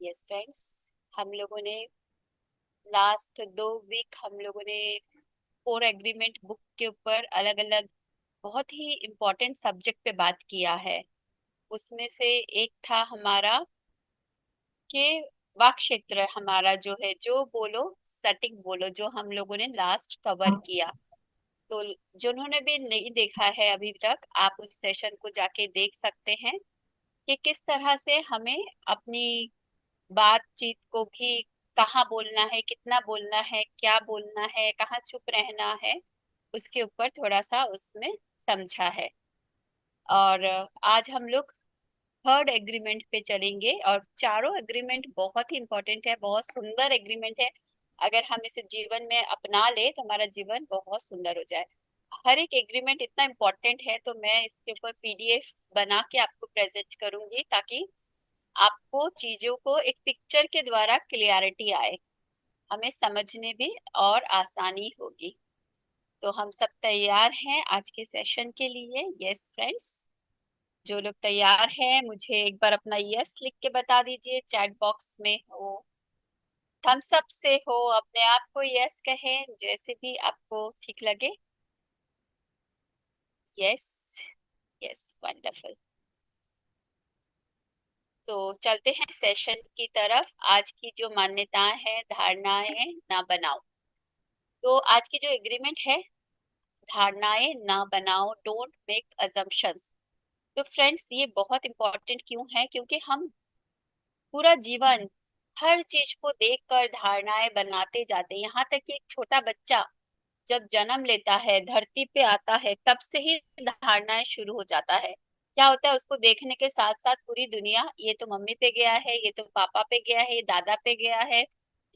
Yes friends, हम लोगों ने लास्ट 2 वीक हम लोगों ने 4 एग्रीमेंट बुक के ऊपर अलग अलग बहुत ही इम्पोर्टेंट सब्जेक्ट पे बात किया है। उसमें से एक था हमारा कि वाक क्षेत्र हमारा जो है, जो बोलो सटीक बोलो, जो हम लोगों ने लास्ट कवर किया। तो जिन्होंने भी नहीं देखा है अभी तक, आप उस सेशन को जाके देख सकते हैं कि किस तरह से हमें अपनी बातचीत को भी कहाँ बोलना है, कितना बोलना है, क्या बोलना है, कहाँ चुप रहना है, उसके ऊपर थोड़ा सा उसमें समझा है। और आज हम लोग थर्ड एग्रीमेंट पे चलेंगे, और चारों एग्रीमेंट बहुत ही इंपॉर्टेंट है, बहुत सुंदर एग्रीमेंट है। अगर हम इसे जीवन में अपना ले तो हमारा जीवन बहुत सुंदर हो जाए। हर एक एग्रीमेंट इतना इम्पोर्टेंट है, तो मैं इसके ऊपर पीडीएफ बना के आपको प्रेजेंट करूंगी ताकि आपको चीजों को एक पिक्चर के द्वारा क्लियरिटी आए, हमें समझने भी और आसानी होगी। तो हम सब तैयार हैं आज के सेशन के लिए? यस फ्रेंड्स, जो लोग तैयार हैं मुझे एक बार अपना यस लिख के बता दीजिए, चैट बॉक्स में हो, थम्स अप से हो, अपने आप को यस कहें, जैसे भी आपको ठीक लगे। Yes, yes, wonderful. तो चलते हैं सेशन की तरफ। आज की जो मान्यताएं हैं, धारणाएं ना बनाओ। तो आज की जो एग्रीमेंट है, धारणाएं ना बनाओ, डोंट मेक अजम्पशंस। तो फ्रेंड्स, ये बहुत इंपॉर्टेंट क्यों है? क्योंकि हम पूरा जीवन हर चीज को देखकर धारणाएं बनाते जाते हैं। यहाँ तक कि एक छोटा बच्चा जब जन्म लेता है, धरती पे आता है, तब से ही धारणाएं शुरू हो जाता है। क्या होता है, उसको देखने के साथ साथ पूरी दुनिया, ये तो मम्मी पे गया है, ये तो पापा पे गया है, ये दादा पे गया है,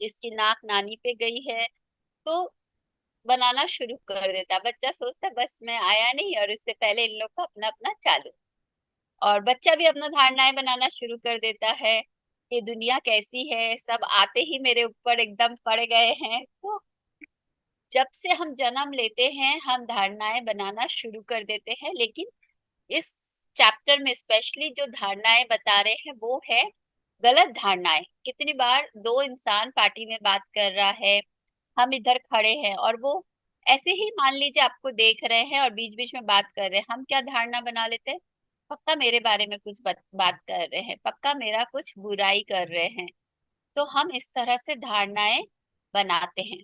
इसकी नाक नानी पे गई है, तो बनाना शुरू कर देता है। बच्चा सोचता है बस मैं आया नहीं, और इससे पहले इन लोग का अपना अपना चालू। और बच्चा भी अपना धारणाएं बनाना शुरू कर देता है कि दुनिया कैसी है, सब आते ही मेरे ऊपर एकदम पड़ गए हैं। तो जब से हम जन्म लेते हैं हम धारणाएं बनाना शुरू कर देते हैं, लेकिन इस चैप्टर में स्पेशली जो धारणाएं बता रहे हैं वो है गलत धारणाएं। कितनी बार दो इंसान पार्टी में बात कर रहा है, हम इधर खड़े हैं और वो ऐसे ही मान लीजिए आपको देख रहे हैं और बीच बीच में बात कर रहे हैं, हम क्या धारणा बना लेते हैं? पक्का मेरे बारे में कुछ बात कर रहे हैं, पक्का मेरा कुछ बुराई कर रहे हैं। तो हम इस तरह से धारणाएं बनाते हैं।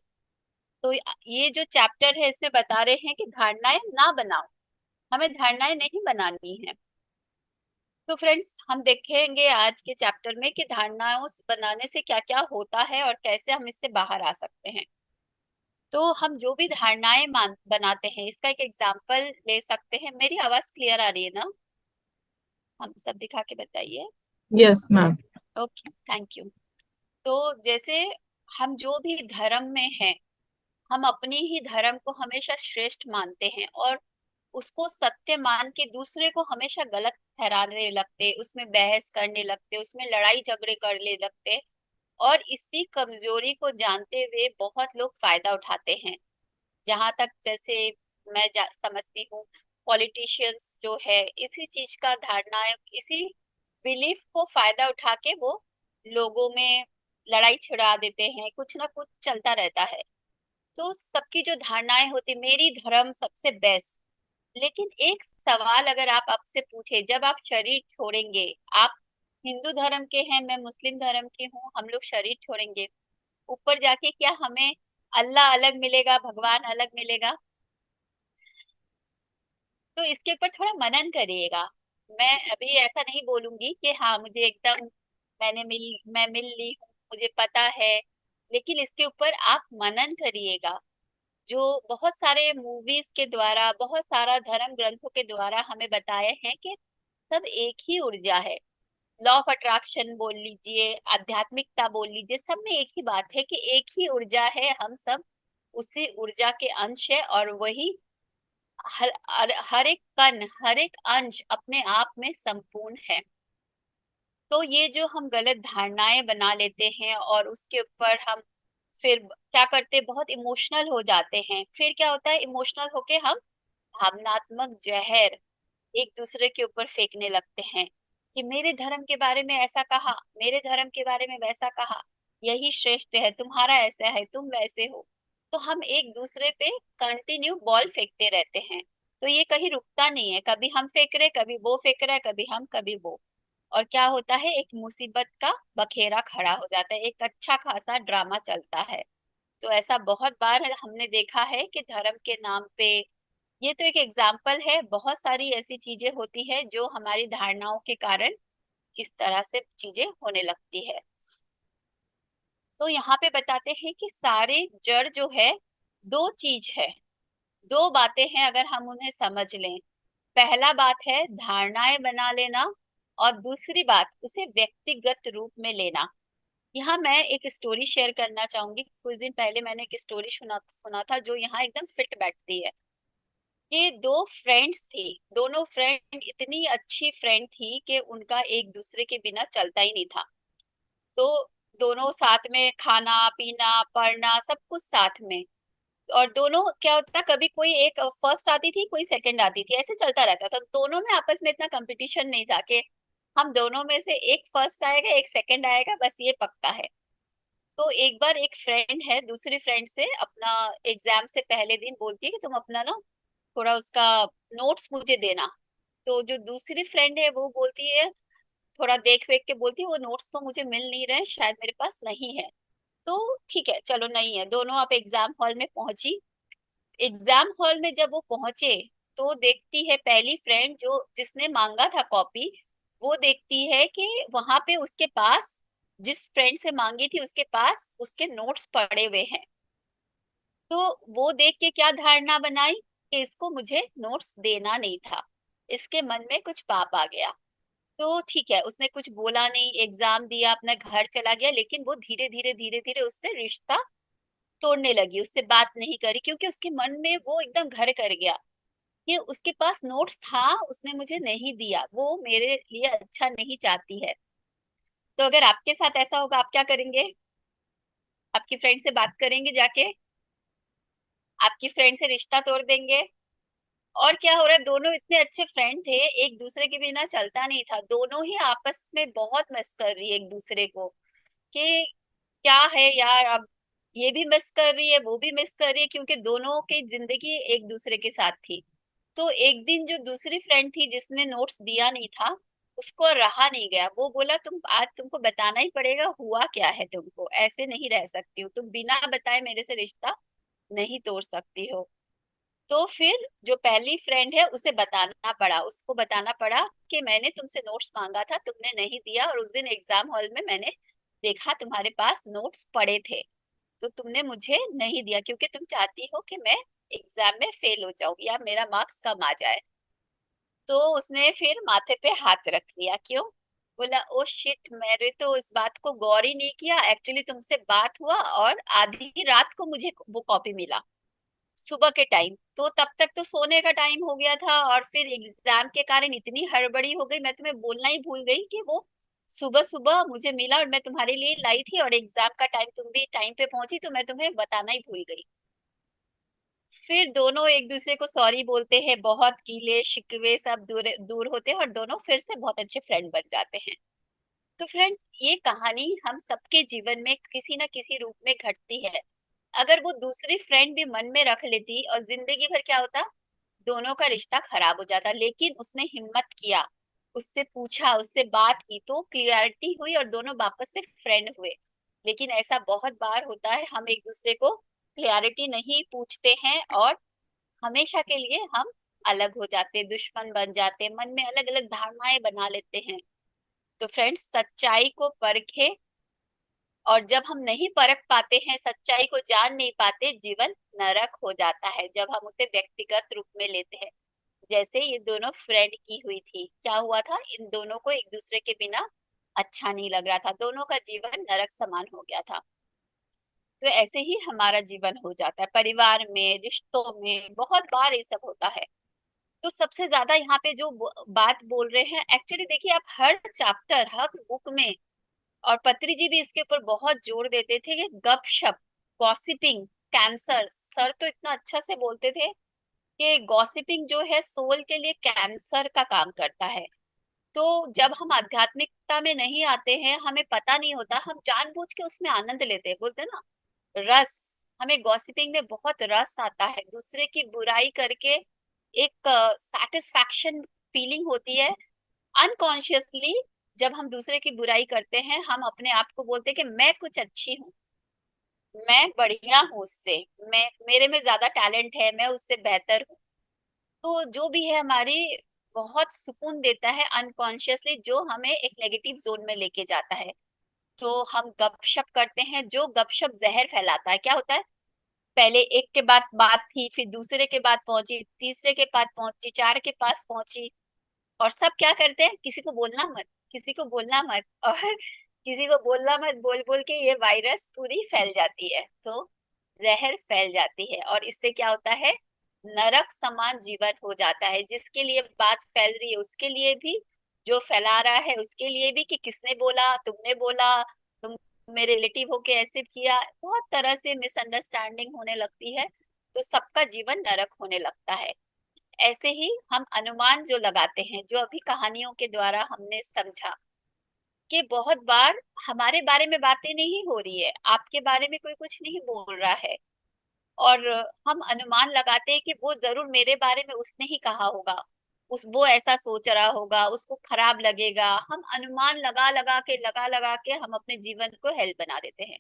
तो ये जो चैप्टर है इसमें बता रहे हैं कि धारणाएं ना बनाओ, हमें धारणाएं नहीं बनानी है। तो फ्रेंड्स, हम देखेंगे आज के चैप्टर में कि धारणाओं बनाने से क्या क्या होता है और कैसे हम इससे बाहर आ सकते हैं। तो हम जो भी धारणाएं बनाते हैं, इसका एक एग्जाम्पल ले सकते हैं। मेरी आवाज क्लियर आ रही है ना? हम सब दिखा के बताइए। Yes ma'am. Okay, thank you. तो जैसे हम जो भी धर्म में हैं, हम अपनी ही धर्म को हमेशा श्रेष्ठ मानते हैं और उसको सत्य मान के दूसरे को हमेशा गलत ठहराने लगते, उसमें बहस करने लगते, उसमें लड़ाई झगड़े करने लगते। और इसी कमजोरी को जानते हुए बहुत लोग फायदा उठाते हैं। जहां तक जैसे मैं समझती हूँ, पॉलिटिशियंस जो है इसी चीज का धारणा, इसी बिलीफ को फायदा उठा के वो लोगों में लड़ाई छिड़ा देते हैं, कुछ ना कुछ चलता रहता है। तो सबकी जो धारणाएं होती, मेरी धर्म सबसे बेस्ट। लेकिन एक सवाल अगर आप आपसे पूछे, जब आप शरीर छोड़ेंगे, आप हिंदू धर्म के हैं, मैं मुस्लिम धर्म की हूँ, हम लोग शरीर छोड़ेंगे, ऊपर जाके क्या हमें अल्लाह अलग मिलेगा, भगवान अलग मिलेगा? तो इसके ऊपर थोड़ा मनन करिएगा। मैं अभी ऐसा नहीं बोलूंगी कि हाँ मुझे एकदम मैं मिल ली हूँ, मुझे पता है। लेकिन इसके ऊपर आप मनन करिएगा। जो बहुत सारे मूवीज के द्वारा, बहुत सारा धर्म ग्रंथों के द्वारा हमें बताए हैं कि सब एक ही ऊर्जा है। लॉ ऑफ अट्रैक्शन बोल लीजिए, आध्यात्मिकता बोल लीजिए, सब में एक ही बात है कि एक ही ऊर्जा है, हम सब उसी ऊर्जा के अंश है। और वही हर एक कण, हर एक अंश अपने आप में संपूर्ण है। तो ये जो हम गलत धारणाएं बना लेते हैं और उसके ऊपर हम फिर क्या करते हैं, बहुत इमोशनल हो जाते हैं। फिर क्या होता है, इमोशनल होके हम भावनात्मक जहर एक दूसरे के ऊपर फेंकने लगते हैं। कि मेरे धर्म के बारे में ऐसा कहा, मेरे धर्म के बारे में वैसा कहा, यही श्रेष्ठ है, तुम्हारा ऐसा है, तुम वैसे हो। तो हम एक दूसरे पे कंटिन्यू बॉल फेंकते रहते हैं। तो ये कहीं रुकता नहीं है, कभी हम फेंक रहे, कभी वो फेंक रहा है, कभी हम कभी वो। और क्या होता है, एक मुसीबत का बखेरा खड़ा हो जाता है, एक अच्छा खासा ड्रामा चलता है। तो ऐसा बहुत बार हमने देखा है कि धर्म के नाम पे, ये तो एक एग्जाम्पल है, बहुत सारी ऐसी चीजें होती है जो हमारी धारणाओं के कारण इस तरह से चीजें होने लगती है। तो यहाँ पे बताते हैं कि सारे जड़ जो है, दो चीज है, दो बातें हैं अगर हम उन्हें समझ लें। पहला बात है धारणाएं बना लेना, और दूसरी बात उसे व्यक्तिगत रूप में लेना। यहाँ मैं एक स्टोरी शेयर करना चाहूंगी। कुछ दिन पहले मैंने एक स्टोरी सुना सुना था जो यहाँ एकदम फिट बैठती है। ये दो फ्रेंड्स थी, दोनों फ्रेंड इतनी अच्छी फ्रेंड थी कि उनका एक दूसरे के बिना चलता ही नहीं था। तो दोनों साथ में खाना पीना पढ़ना सब कुछ साथ में। और दोनों क्या होता, कभी कोई एक फर्स्ट आती थी, कोई सेकंड आती थी, ऐसे चलता रहता था। दोनों में आपस में इतना कंपटीशन नहीं था कि हम दोनों में से एक फर्स्ट आएगा एक सेकंड आएगा, बस ये पक्का है। तो एक बार एक फ्रेंड है दूसरी फ्रेंड से अपना एग्जाम से पहले दिन बोलती है कि तुम अपना ना थोड़ा उसका नोट्स मुझे देना। तो जो दूसरी फ्रेंड है वो बोलती है, थोड़ा देख वेख के बोलती है, वो नोट्स तो मुझे मिल नहीं रहे, शायद मेरे पास नहीं है। तो ठीक है चलो, नहीं है। दोनों आप एग्जाम हॉल में पहुंची। एग्जाम हॉल में जब वो पहुंचे तो देखती है पहली फ्रेंड जो जिसने मांगा था कॉपी, वो देखती है कि वहां पे उसके पास, जिस फ्रेंड से मांगी थी उसके पास उसके नोट्स पड़े हुए हैं। तो वो देख के क्या धारणा बनाई कि इसको मुझे नोट्स देना नहीं था। इसके मन में कुछ पाप आ गया। तो ठीक है, उसने कुछ बोला नहीं, एग्जाम दिया, अपने घर चला गया। लेकिन वो धीरे धीरे धीरे धीरे उससे रिश्ता तोड़ने लगी, उससे बात नहीं करी, क्योंकि उसके मन में वो एकदम घर कर गया कि उसके पास नोट्स था, उसने मुझे नहीं दिया, वो मेरे लिए अच्छा नहीं चाहती है। तो अगर आपके साथ ऐसा होगा आप क्या करेंगे? आपकी फ्रेंड से बात करेंगे जाके? आपकी फ्रेंड से रिश्ता तोड़ देंगे? और क्या हो रहा है, दोनों इतने अच्छे फ्रेंड थे, एक दूसरे के बिना चलता नहीं था, दोनों ही आपस में बहुत मिस कर रही है एक दूसरे को कि क्या है यार अब, ये भी मिस कर रही है वो भी मिस कर रही है, क्योंकि दोनों की जिंदगी एक दूसरे के साथ थी। तो एक दिन जो दूसरी फ्रेंड थी जिसने नोट्स दिया नहीं था, उसको रहा नहीं गया, वो बोला तुम आज तुमको बताना ही पड़ेगा हुआ क्या है, तुमको ऐसे नहीं रह सकती हो, तुम बिना बताए मेरे से रिश्ता नहीं तोड़ सकती हो। तो फिर जो पहली फ्रेंड है उसे बताना पड़ा, उसको बताना पड़ा कि मैंने तुमसे नोट्स मांगा था, तुमने नहीं दिया, और उस दिन एग्जाम हॉल में मैंने देखा तुम्हारे पास नोट्स पड़े थे, तो तुमने मुझे नहीं दिया क्योंकि तुम चाहती हो कि मैं एग्जाम में फेल हो जाऊं या मेरा मार्क्स कम आ जाए। तो उसने फिर माथे पे हाथ रख लिया। क्यों? बोला ओ शिट, मैंने तो इस बात को गौर ही नहीं किया, एक्चुअली तुमसे बात हुआ और आधी रात को मुझे वो कॉपी मिला, सुबह के टाइम। तो तब तक तो सोने का टाइम हो गया था, और फिर एग्जाम के कारण इतनी हड़बड़ी हो गई, मैं तुम्हें बोलना ही भूल गई कि वो सुबह सुबह मुझे मिला और मैं तुम्हारे लिए लाई थी, और एग्जाम का टाइम तुम भी टाइम पे पहुंची, तो मैं तुम्हें बताना ही भूल गई। फिर दोनों एक दूसरे को सॉरी बोलते हैं, बहुत गिले शिकवे सब दूर दूर होते हैं, और दोनों फिर से बहुत अच्छे फ्रेंड बन जाते हैं। तो फ्रेंड्स, ये कहानी हम सबके जीवन में किसी ना किसी रूप में घटती है। अगर वो दूसरी फ्रेंड भी मन में रख लेती और जिंदगी भर क्या होता, दोनों का रिश्ता खराब हो जाता। लेकिन उसने हिम्मत किया, उससे पूछा, उससे बात की, तो क्लियरिटी हुई और दोनों वापस से फ्रेंड हुए। लेकिन ऐसा बहुत बार होता है, हम एक दूसरे को क्लियरिटी नहीं पूछते हैं और हमेशा के लिए हम अलग हो जाते, दुश्मन बन जाते, मन में अलग अलग धारणाएं बना लेते हैं। तो फ्रेंड्स, सच्चाई को परखे, और जब हम नहीं परख पाते हैं, सच्चाई को जान नहीं पाते, जीवन नरक हो जाता है जब हम उसे व्यक्तिगत रूप में लेते हैं। जैसे ये दोनों फ्रेंड की हुई थी, क्या हुआ था, इन दोनों को एक दूसरे के बिना अच्छा नहीं लग रहा था, दोनों का जीवन नरक समान हो गया था। तो ऐसे ही हमारा जीवन हो जाता है, परिवार में, रिश्तों में बहुत बार ये सब होता है। तो सबसे ज्यादा यहाँ पे जो बात बोल रहे हैं, एक्चुअली देखिए आप हर चैप्टर हर बुक में, और पत्री जी भी इसके ऊपर बहुत जोर देते थे कि गपशप, गॉसिपिंग कैंसर, सर तो इतना अच्छा से बोलते थे कि गॉसिपिंग जो है सोल के लिए कैंसर का काम करता है। तो जब हम आध्यात्मिकता में नहीं आते हैं, हमें पता नहीं होता, हम जानबूझ के उसमें आनंद लेते हैं, बोलते हैं ना रस। हमें गॉसिपिंग में बहुत रस आता है, दूसरे की बुराई करके एक सेटिस्फैक्शन फीलिंग होती है। अनकॉन्शियसली जब हम दूसरे की बुराई करते हैं, हम अपने आप को बोलते हैं कि मैं कुछ अच्छी हूँ, मैं बढ़िया हूँ उससे, मैं मेरे में ज्यादा टैलेंट है, मैं उससे बेहतर हूँ। तो जो भी है हमारी बहुत सुकून देता है अनकॉन्शियसली, जो हमें एक नेगेटिव जोन में लेके जाता है। तो हम गपशप करते हैं, जो गपशप जहर फैलाता है। क्या होता है, पहले एक के बाद बात थी, फिर दूसरे के बाद पहुंची, तीसरे के पास पहुंची, चार के पास पहुंची, और सब क्या करते हैं, किसी को बोलना मत, किसी को बोलना मत, और किसी को बोलना मत बोल बोल के ये वायरस पूरी फैल जाती है। तो जहर फैल जाती है, और इससे क्या होता है, नरक समान जीवन हो जाता है। जिसके लिए बात फैल रही है उसके लिए भी, जो फैला रहा है उसके लिए भी, कि किसने बोला, तुमने बोला, तुम मेरे रिलेटिव होके ऐसे किया, बहुत तरह से मिसअंडरस्टैंडिंग होने लगती है। तो सबका जीवन नरक होने लगता है। ऐसे ही हम अनुमान जो लगाते हैं, जो अभी कहानियों के द्वारा हमने समझा कि बहुत बार हमारे बारे में बातें नहीं हो रही है, आपके बारे में कोई कुछ नहीं बोल रहा है, और हम अनुमान लगाते हैं कि वो जरूर मेरे बारे में उसने ही कहा होगा, उस वो ऐसा सोच रहा होगा, उसको खराब लगेगा। हम अनुमान लगा लगा के हम अपने जीवन को हेल बना देते हैं।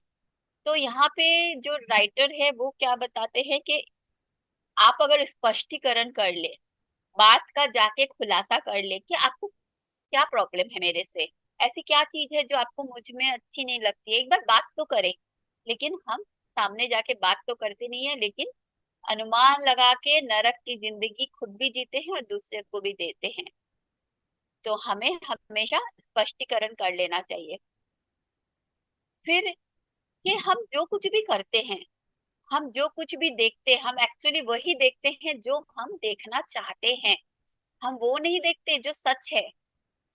तो यहाँ पे जो राइटर है वो क्या बताते हैं कि आप अगर स्पष्टीकरण कर ले, बात का जाके खुलासा कर ले कि आपको क्या प्रॉब्लम है मेरे से, ऐसी क्या चीज है जो आपको मुझ में अच्छी नहीं लगती है, एक बार बात तो करें। लेकिन हम सामने जाके बात तो करते नहीं है, लेकिन अनुमान लगा के नरक की जिंदगी खुद भी जीते हैं और दूसरे को भी देते हैं। तो हमें हमेशा स्पष्टीकरण कर लेना चाहिए। फिर ये हम जो कुछ भी करते हैं, हम जो कुछ भी देखते हैं, हम एक्चुअली वही देखते हैं जो हम देखना चाहते हैं। हम वो नहीं देखते जो सच है,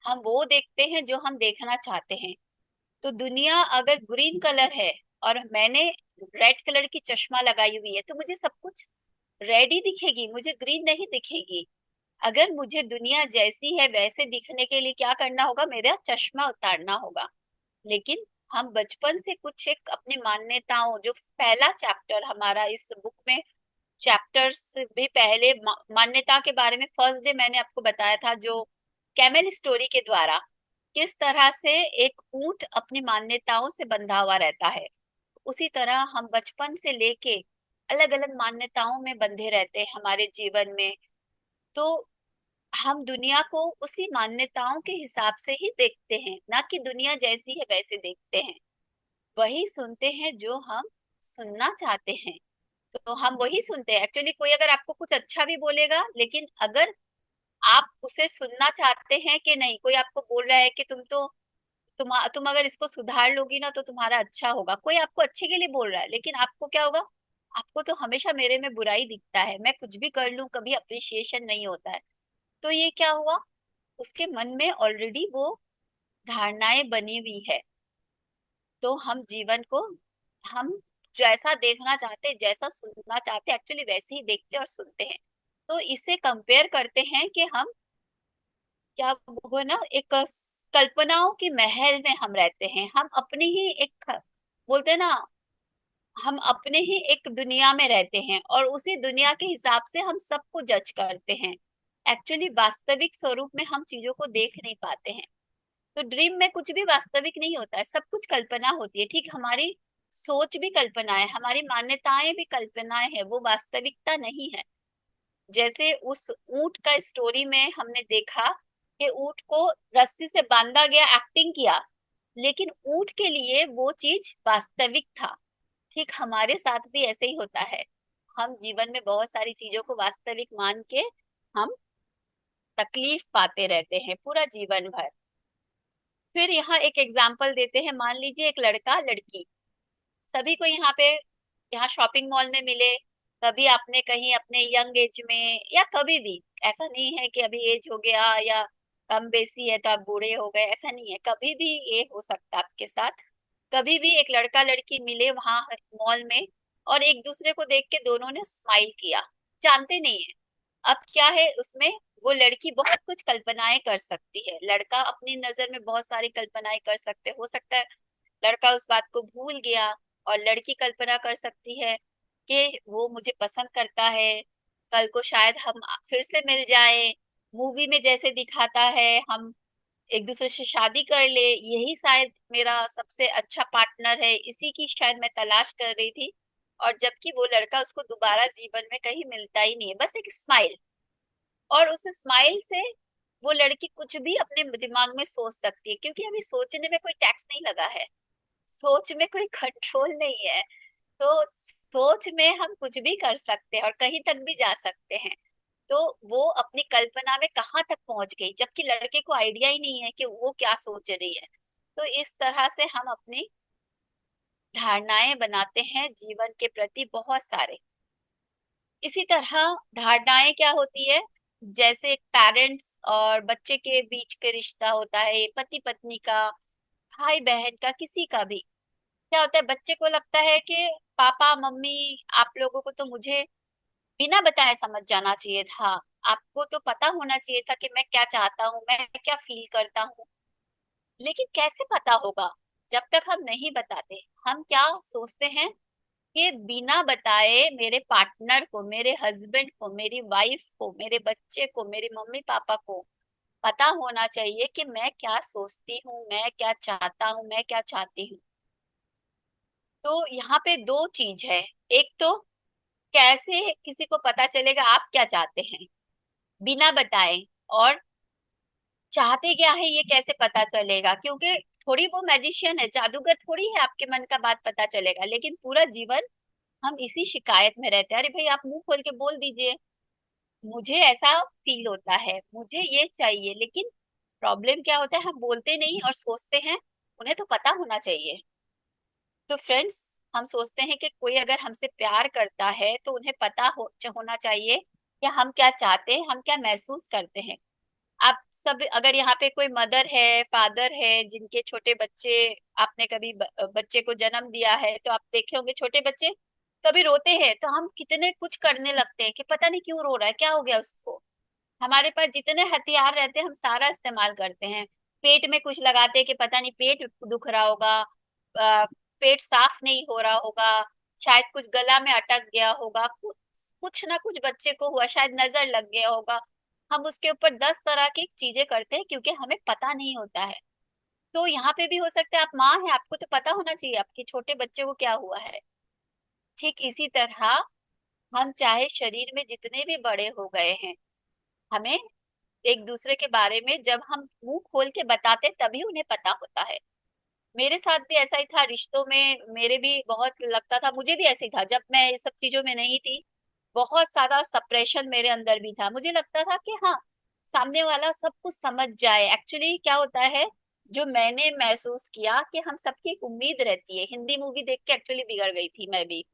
हम वो देखते हैं जो हम देखना चाहते हैं। तो दुनिया अगर ग्रीन कलर है और मैंने रेड कलर की चश्मा लगाई हुई है, तो मुझे सब कुछ रेड ही दिखेगी, मुझे ग्रीन नहीं दिखेगी। अगर मुझे दुनिया जैसी है वैसे दिखने के लिए क्या करना होगा, मेरा चश्मा उतारना होगा। लेकिन हम बचपन से कुछ एक अपनी मान्यताओं, जो पहला चैप्टर हमारा इस बुक में, चैप्टर्स भी पहले मान्यता के बारे में फर्स्ट डे मैंने आपको बताया था, जो कैमल स्टोरी के द्वारा किस तरह से एक ऊंट अपनी मान्यताओं से बंधा हुआ रहता है, उसी तरह हम बचपन से लेके अलग अलग मान्यताओं में बंधे रहते हैं हमारे जीवन में। तो हम दुनिया को उसी मान्यताओं के हिसाब से ही देखते हैं, ना कि दुनिया जैसी है वैसे देखते हैं। वही सुनते हैं जो हम सुनना चाहते हैं, तो हम वही सुनते हैं। एक्चुअली कोई अगर आपको कुछ अच्छा भी बोलेगा, लेकिन अगर आप उसे सुनना चाहते हैं कि नहीं, कोई आपको बोल रहा है कि तुम अगर इसको सुधार लोगी ना तो तुम्हारा अच्छा होगा, कोई आपको अच्छे के लिए बोल रहा है, लेकिन आपको क्या होगा, आपको तो हमेशा मेरे में बुराई दिखता है, मैं कुछ भी कर लूं कभी अप्रिशिएशन नहीं होता है। तो ये क्या हुआ, उसके मन में ऑलरेडी वो धारणाएं बनी हुई है। तो हम जीवन को, हम जैसा देखना चाहते, जैसा सुनना चाहते, एक्चुअली वैसे ही देखते और सुनते हैं। तो इसे कंपेयर करते हैं कि हम क्या, वो ना एक कल्पनाओं की महल में हम रहते हैं, हम अपनी ही एक, बोलते हैं ना, हम अपने ही एक दुनिया में रहते हैं, और उसी दुनिया के हिसाब से हम सबको जज करते हैं। एक्चुअली वास्तविक स्वरूप में हम चीजों को देख नहीं पाते हैं। तो ड्रीम में कुछ भी वास्तविक नहीं होता है, सब कुछ कल्पना होती है। ठीक, हमारी सोच भी कल्पना है, हमारी मान्यताएं भी कल्पनाएं है, वो वास्तविकता नहीं है। जैसे उस ऊंट का स्टोरी में हमने देखा कि ऊंट को रस्सी से बांधा गया, एक्टिंग किया, लेकिन ऊंट के लिए वो चीज वास्तविक था। ठीक हमारे साथ भी ऐसे ही होता है, हम जीवन में बहुत सारी चीजों को वास्तविक मान के हम तकलीफ पाते रहते हैं पूरा जीवन भर। फिर यहाँ एक एग्जाम्पल देते हैं, मान लीजिए एक लड़का लड़की, सभी को यहाँ पे, यहाँ शॉपिंग मॉल में मिले, कभी आपने कहीं अपने यंग एज में, या कभी भी, ऐसा नहीं है कि अभी एज हो गया या कम बेसी है तो आप बूढ़े हो गए, ऐसा नहीं है, कभी भी ये हो सकता है आपके साथ। कभी भी एक लड़का लड़की मिले वहां मॉल में, और एक दूसरे को देख के दोनों ने स्माइल किया, जानते नहीं है, अब क्या है उसमें, वो लड़की बहुत कुछ कल्पनाएं कर सकती है, लड़का अपनी नजर में बहुत सारी कल्पनाएं कर सकते, हो सकता है लड़का उस बात को भूल गया, और लड़की कल्पना कर सकती है कि वो मुझे पसंद करता है, कल को शायद हम फिर से मिल जाए, मूवी में जैसे दिखाता है हम एक दूसरे से शादी कर ले, यही शायद मेरा सबसे अच्छा पार्टनर है, इसी की शायद मैं तलाश कर रही थी। और जबकि वो लड़का उसको दोबारा जीवन में कहीं मिलता ही नहीं है, बस एक स्माइल, और उस स्माइल से वो लड़की कुछ भी अपने दिमाग में सोच सकती है, क्योंकि अभी सोचने में कोई टैक्स नहीं लगा है, सोच में कोई कंट्रोल नहीं है। तो सोच में हम कुछ भी कर सकते हैं और कहीं तक भी जा सकते हैं। तो वो अपनी कल्पना में कहाँ तक पहुंच गई, जबकि लड़के को आइडिया ही नहीं है कि वो क्या सोच रही है। तो इस तरह से हम अपनी धारणाएं बनाते हैं जीवन के प्रति बहुत सारे। इसी तरह धारणाएं क्या होती है, जैसे पेरेंट्स और बच्चे के बीच के रिश्ता होता है, पति पत्नी का, भाई बहन का, किसी का भी। क्या होता है, बच्चे को लगता है कि पापा मम्मी आप लोगों को तो मुझे बिना बताए समझ जाना चाहिए था, आपको तो पता होना चाहिए था कि मैं क्या चाहता हूँ, मैं क्या फील करता हूँ। लेकिन कैसे पता होगा जब तक हम नहीं बताते। हम क्या सोचते हैं कि बिना बताए मेरे पार्टनर को, मेरे हस्बैंड को, मेरी वाइफ को, मेरे बच्चे को, मेरे मम्मी पापा को पता होना चाहिए कि मैं क्या सोचती हूँ, मैं क्या चाहता हूँ, मैं क्या चाहती हूँ। तो यहाँ पे दो चीज है, एक तो कैसे किसी को पता चलेगा आप क्या चाहते हैं बिना बताए, और चाहते क्या है ये कैसे पता चलेगा, क्योंकि थोड़ी वो मैजिशियन है, जादूगर थोड़ी है, आपके मन का बात पता चलेगा। लेकिन पूरा जीवन हम इसी शिकायत में रहते हैं, अरे भाई आप मुंह खोल के बोल दीजिए, मुझे ऐसा फील होता है, मुझे ये चाहिए। लेकिन प्रॉब्लम क्या होता है, हम बोलते नहीं और सोचते हैं उन्हें तो पता होना चाहिए। तो फ्रेंड्स, हम सोचते हैं कि कोई अगर हमसे प्यार करता है तो उन्हें पता होना चाहिए कि हम क्या चाहते हैं, हम क्या महसूस करते हैं। आप सब अगर यहाँ पे कोई मदर है, फादर है जिनके छोटे बच्चे, आपने कभी बच्चे को जन्म दिया है तो आप देखे होंगे छोटे बच्चे कभी रोते हैं तो हम कितने कुछ करने लगते हैं कि पता नहीं क्यों रो रहा है, क्या हो गया उसको। हमारे पास जितने हथियार रहते हैं हम सारा इस्तेमाल करते हैं। पेट में कुछ लगाते हैं कि पता नहीं पेट दुख रहा होगा, पेट साफ नहीं हो रहा होगा, शायद कुछ गला में अटक गया होगा, कुछ ना कुछ बच्चे को हुआ, शायद नजर लग गया होगा। हम उसके ऊपर 10 तरह की चीजें करते हैं क्योंकि हमें पता नहीं होता है। तो यहाँ पे भी हो सकता है आप माँ हैं, आपको तो पता होना चाहिए आपके छोटे बच्चे को क्या हुआ है। ठीक इसी तरह हम चाहे शरीर में जितने भी बड़े हो गए हैं, हमें एक दूसरे के बारे में जब हम मुंह खोल के बताते तभी उन्हें पता होता है। मेरे साथ भी ऐसा ही था, रिश्तों में मेरे भी बहुत लगता था, मुझे भी ऐसे ही था जब मैं ये सब चीजों में नहीं थी। बहुत सारा सप्रेशन मेरे अंदर भी था, मुझे लगता था कि हाँ सामने वाला सब कुछ समझ जाए। एक्चुअली क्या होता है, जो मैंने महसूस किया कि हम सबकी एक उम्मीद रहती है, हिंदी मूवी देख के एक्चुअली बिगड़ गई थी मैं भी,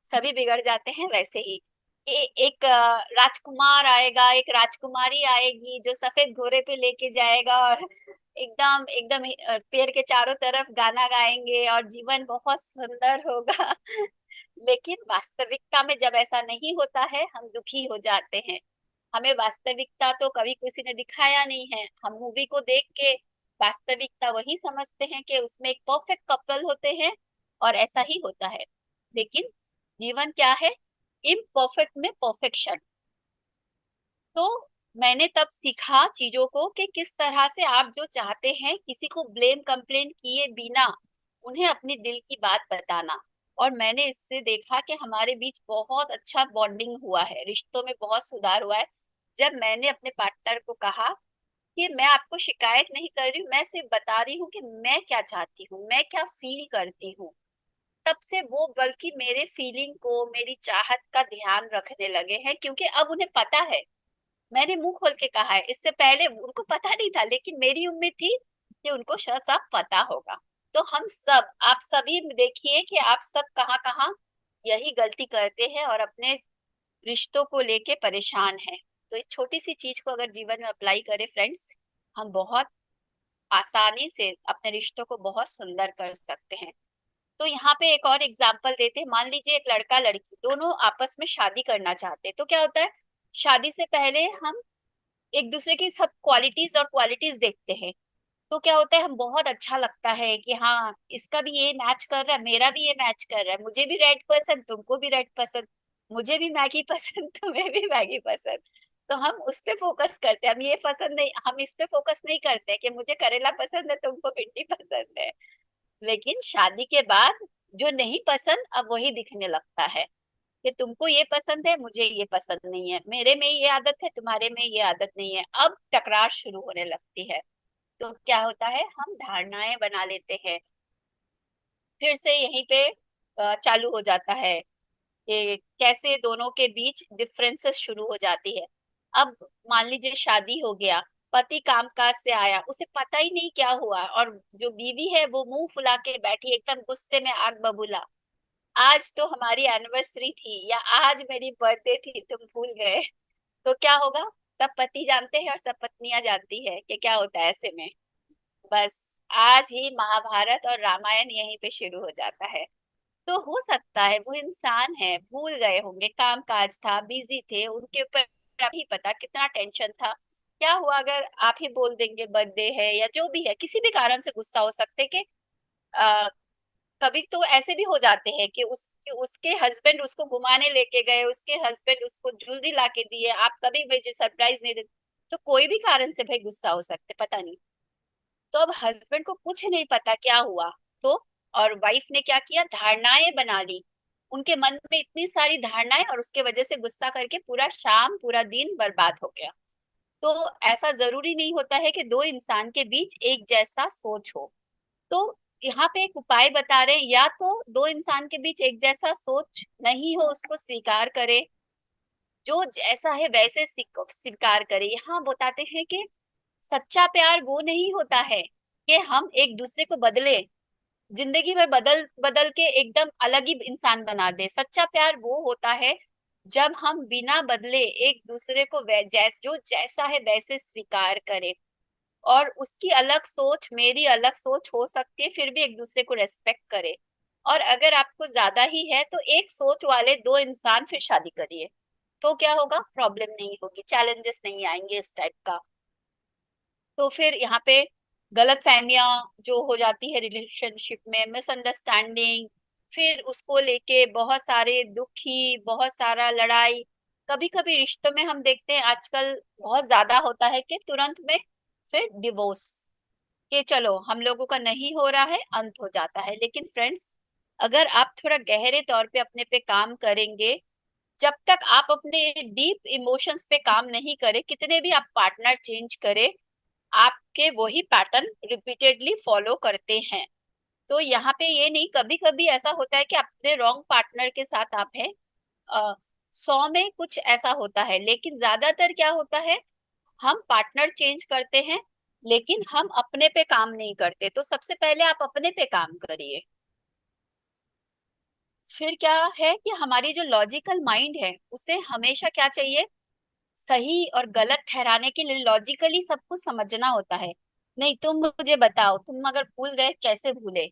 सभी बिगड़ जाते हैं वैसे ही। एक राजकुमार आएगा, एक राजकुमारी आएगी जो सफेद घोड़े पे लेके जाएगा, और एकदम एकदम पेड़ के चारों तरफ गाना गाएंगे और जीवन बहुत सुंदर होगा। लेकिन वास्तविकता में जब ऐसा नहीं होता है हम दुखी हो जाते हैं। हमें वास्तविकता तो कभी किसी ने दिखाया नहीं है, हम मूवी को देख के वास्तविकता वही समझते हैं कि उसमें एक परफेक्ट कपल होते हैं, और ऐसा ही होता है। लेकिन जीवन क्या है, इम्परफेक्ट में परफेक्शन। तो मैंने तब सीखा चीजों को कि किस तरह से आप जो चाहते हैं किसी को ब्लेम कंप्लेन किए बिना उन्हें अपनी दिल की बात बताना। और मैंने इससे देखा कि हमारे बीच बहुत अच्छा बॉन्डिंग हुआ है, रिश्तों में बहुत सुधार हुआ है। जब मैंने अपने पार्टनर को कहा कि मैं आपको शिकायत नहीं कर रही हूँ, मैं सिर्फ बता रही हूँ कि मैं क्या चाहती हूँ, मैं क्या फील करती हूँ, तब से वो बल्कि मेरे फीलिंग को, मेरी चाहत का ध्यान रखने लगे हैं, क्योंकि अब उन्हें पता है। मैंने मुंह खोल के कहा है, इससे पहले उनको पता नहीं था, लेकिन मेरी उम्मीद थी कि उनको शायद सब पता होगा। तो हम सब, आप सभी देखिए कि आप सब कहाँ कहाँ यही गलती करते हैं और अपने रिश्तों को लेके परेशान हैं। तो इस छोटी सी चीज को अगर जीवन में अप्लाई करें फ्रेंड्स, हम बहुत आसानी से अपने रिश्तों को बहुत सुंदर कर सकते हैं। तो यहाँ पे एक और एग्जाम्पल देते हैं, मान लीजिए एक लड़का लड़की दोनों आपस में शादी करना चाहते हैं, तो क्या होता है, शादी से पहले हम एक दूसरे की सब क्वालिटीज देखते हैं। तो क्या होता है, हम बहुत अच्छा लगता है कि हाँ इसका भी ये मैच कर रहा है, मेरा भी ये मैच कर रहा है, मुझे भी रेड पसंद, तुमको भी रेड पसंद, मुझे भी मैगी पसंद, तुम्हें भी मैगी पसंद। तो हम उस पे फोकस करते हैं, हम ये पसंद नहीं, हम इस पे फोकस नहीं करते कि मुझे करेला पसंद है, तुमको भिंडी पसंद है। लेकिन शादी के बाद जो नहीं पसंद अब वही दिखने लगता है कि तुमको ये पसंद है, मुझे ये पसंद नहीं है, मेरे में ये आदत है, तुम्हारे में ये आदत नहीं है, अब टकरार शुरू होने लगती है। तो क्या होता है, हम धारणाएं बना लेते हैं, फिर से यहीं पे चालू हो जाता है कि कैसे दोनों के बीच डिफरेंसेस शुरू हो जाती है। अब मान लीजिए शादी हो गया, पति कामकाज से आया, उसे पता ही नहीं क्या हुआ, और जो बीवी है वो मुंह फुला के बैठी एकदम गुस्से में आग बबूला, आज तो हमारी एनिवर्सरी थी या आज मेरी बर्थडे थी, तुम भूल गए। तो क्या होगा, तब पति जानते हैं और सब पत्नियां जानती है कि क्या होता है ऐसे में। बस आज ही महाभारत और रामायण यहीं पे शुरू हो जाता है। तो हो सकता है वो इंसान है, भूल गए होंगे, काम काज था, बिजी थे, उनके ऊपर अभी पता कितना टेंशन था। क्या हुआ अगर आप ही बोल देंगे बर्थडे है या जो भी है, किसी भी कारण से गुस्सा हो सकते कि आ, कभी तो ऐसे भी हो जाते हैं कि उसके हस्बैंड उसको घुमाने लेके गए, उसके हस्बैंड उसको ज्वेलरी ला के दिए, आप कभी मुझे सरप्राइज नहीं देते। तो कोई भी कारण से भाई गुस्सा हो सकते, पता नहीं। तो अब हस्बैंड को कुछ नहीं पता क्या हुआ, तो और वाइफ ने क्या किया, धारणाएं बना ली, उनके मन में इतनी सारी धारणाएं, और उसके वजह से गुस्सा करके पूरा शाम पूरा दिन बर्बाद हो गया। तो ऐसा जरूरी नहीं होता है कि दो इंसान के बीच एक जैसा सोच हो। तो यहाँ पे एक उपाय बता रहे हैं, या तो दो इंसान के बीच एक जैसा सोच नहीं हो उसको स्वीकार करे, जो जैसा है वैसे स्वीकार करे। यहाँ बताते हैं कि सच्चा प्यार वो नहीं होता है कि हम एक दूसरे को बदले, जिंदगी भर बदल बदल के एकदम अलग ही इंसान बना दे। सच्चा प्यार वो होता है जब हम बिना बदले एक दूसरे को जो जैसा है वैसे स्वीकार करें, और उसकी अलग सोच मेरी अलग सोच हो सकती है, फिर भी एक दूसरे को रेस्पेक्ट करे। और अगर आपको ज्यादा ही है तो एक सोच वाले दो इंसान फिर शादी करिए, तो क्या होगा, प्रॉब्लम नहीं होगी, चैलेंजेस नहीं आएंगे इस टाइप का। तो फिर यहाँ पे गलत फहमियां जो हो जाती है रिलेशनशिप में, मिसअंडरस्टैंडिंग, फिर उसको लेके बहुत सारे दुखी, बहुत सारा लड़ाई, कभी कभी रिश्तों में हम देखते हैं आजकल बहुत ज्यादा होता है कि तुरंत में फिर डिवोर्स, कि चलो हम लोगों का नहीं हो रहा है, अंत हो जाता है। लेकिन फ्रेंड्स, अगर आप थोड़ा गहरे तौर पे अपने पे काम करेंगे, जब तक आप अपने डीप इमोशंस पे काम नहीं करें, कितने भी आप पार्टनर चेंज करें, आपके वही पैटर्न रिपीटेडली फॉलो करते हैं। तो यहाँ पे ये नहीं, कभी कभी ऐसा होता है कि अपने रॉन्ग पार्टनर के साथ आप हैं, 100 में कुछ ऐसा होता है, लेकिन ज्यादातर क्या होता है, हम पार्टनर चेंज करते हैं लेकिन हम अपने पे काम नहीं करते। तो सबसे पहले आप अपने पे काम करिए। फिर क्या है कि हमारी जो लॉजिकल माइंड है उसे हमेशा क्या चाहिए, सही और गलत ठहराने के लिए लॉजिकली सब कुछ समझना होता है। नहीं, तुम मुझे बताओ, तुम अगर भूल गए कैसे भूले,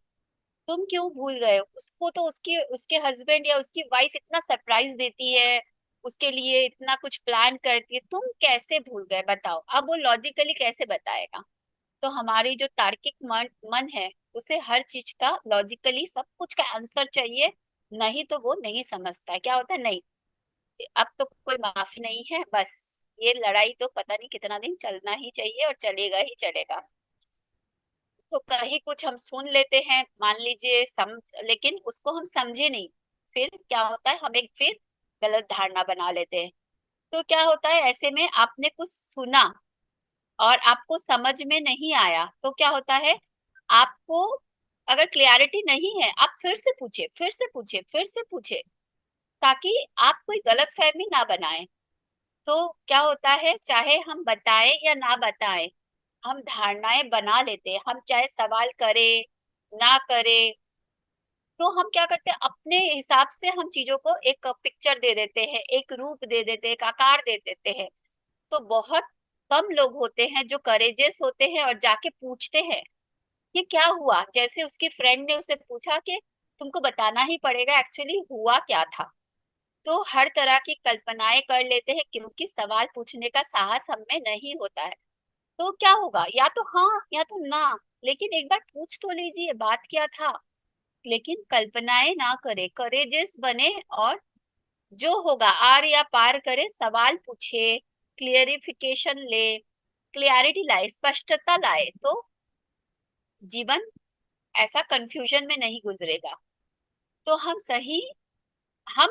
तुम क्यों भूल गए, उसको तो उसके उसके हस्बैंड या उसकी वाइफ इतना सरप्राइज देती है, उसके लिए इतना कुछ प्लान करती है, तुम कैसे भूल गए बताओ। अब वो लॉजिकली कैसे बताएगा। तो हमारी जो तार्किक मन है, उसे हर चीज का लॉजिकली सब कुछ का आंसर चाहिए, नहीं तो वो नहीं समझता है। क्या होता है, नहीं अब तो कोई माफी नहीं है, बस ये लड़ाई तो पता नहीं कितना दिन चलना ही चाहिए और चलेगा ही चलेगा। तो कहीं कुछ हम सुन लेते हैं, मान लीजिए लेकिन उसको हम समझे नहीं, फिर क्या होता है, हम एक फिर गलत धारणा बना लेते हैं। तो क्या होता है, ऐसे में आपने कुछ सुना और आपको समझ में नहीं आया, तो क्या होता है, आपको अगर क्लियरिटी नहीं है, आप फिर से पूछे, फिर से पूछे, फिर से पूछे, ताकि आप कोई गलत फहमी ना बनाए। तो क्या होता है, चाहे हम बताएं या ना बताएं, हम धारणाएं बना लेते हैं, हम चाहे सवाल करें ना करें, तो हम क्या करते हैं, अपने हिसाब से हम चीजों को एक पिक्चर दे देते हैं, एक रूप दे देते हैं, एक आकार दे देते हैं। तो बहुत कम लोग होते हैं जो करेजियस होते हैं और जाके पूछते हैं ये क्या हुआ, जैसे उसकी फ्रेंड ने उसे पूछा कि तुमको बताना ही पड़ेगा एक्चुअली हुआ क्या था। तो हर तरह की कल्पनाएं कर लेते हैं क्योंकि सवाल पूछने का साहस हम में नहीं होता है। तो क्या होगा, या तो हाँ या तो ना, लेकिन एक बार पूछ तो लीजिए बात क्या था। लेकिन कल्पनाएं ना करे, करेजियस बने और जो होगा आर या पार करे, सवाल पूछे, क्लियरिफिकेशन ले, क्लियरिटी लाए, स्पष्टता लाए, तो जीवन ऐसा कंफ्यूजन में नहीं गुजरेगा। तो हम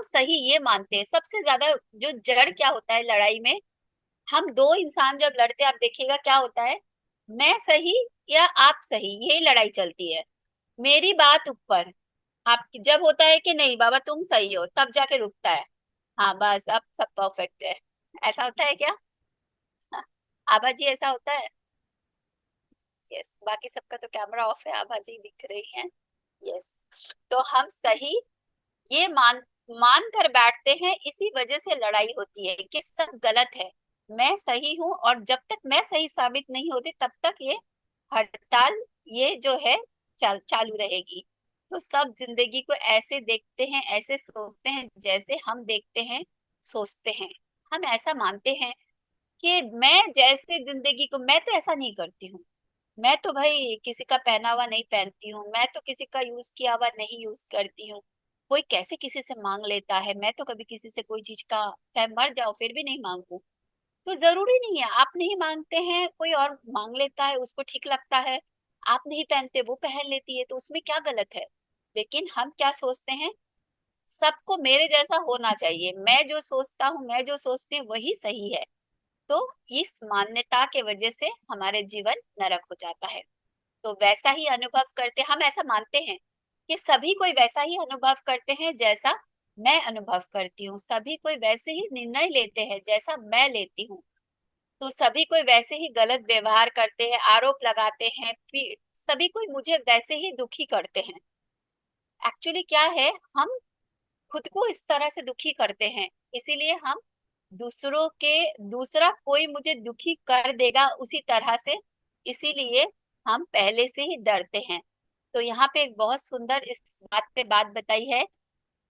सही ये मानते हैं सबसे ज्यादा। जो जड़ क्या होता है लड़ाई में, हम दो इंसान जब लड़ते हैं, आप देखिएगा क्या होता है, मैं सही या आप सही, यही लड़ाई चलती है। मेरी बात ऊपर, आपकी जब होता है कि नहीं बाबा तुम सही हो, तब जाके रुकता है। हाँ बस अब सब परफेक्ट है। ऐसा होता है क्या? हाँ, आभा जी ऐसा होता है? यस, बाकी सबका तो कैमरा ऑफ है, आभा जी दिख रही हैं। यस, तो हम सही ये मान कर बैठते हैं, इसी वजह से लड़ाई होती है कि सब गलत है, मैं सही हूँ, और जब तक मैं सही साबित नहीं होती तब तक ये हड़ताल, ये जो है चालू रहेगी। तो सब जिंदगी को ऐसे देखते हैं, ऐसे सोचते हैं जैसे हम देखते हैं, सोचते हैं। हम ऐसा मानते हैं कि मैं जैसे जिंदगी को, मैं तो ऐसा नहीं करती हूँ, मैं तो भाई किसी का पहना हुआ नहीं पहनती हूँ, मैं तो किसी का यूज किया हुआ नहीं यूज करती हूँ। कोई कैसे किसी से मांग लेता है, मैं तो कभी किसी से कोई चीज का, चाहे मर जाओ फिर भी नहीं मांगू। तो जरूरी नहीं है, आप नहीं मांगते हैं कोई और मांग लेता है, उसको ठीक लगता है। आप नहीं पहनते वो पहन लेती है, तो उसमें क्या गलत है? लेकिन हम क्या सोचते हैं, सबको मेरे जैसा होना चाहिए, मैं जो सोचता हूँ, मैं जो सोचती हूँ वही सही है। तो इस मान्यता के वजह से हमारे जीवन नरक हो जाता है। तो वैसा ही अनुभव करते, हम ऐसा मानते हैं कि सभी कोई वैसा ही अनुभव करते हैं जैसा मैं अनुभव करती हूँ, सभी कोई वैसे ही निर्णय लेते हैं जैसा मैं लेती हूँ। तो सभी कोई वैसे ही गलत व्यवहार करते हैं, आरोप लगाते हैं, सभी कोई मुझे वैसे ही दुखी करते हैं। एक्चुअली क्या है, हम खुद को इस तरह से दुखी करते हैं, इसीलिए हम दूसरा कोई मुझे दुखी कर देगा उसी तरह से, इसीलिए हम पहले से ही डरते हैं। तो यहाँ पे एक बहुत सुंदर इस बात पे बात बताई है,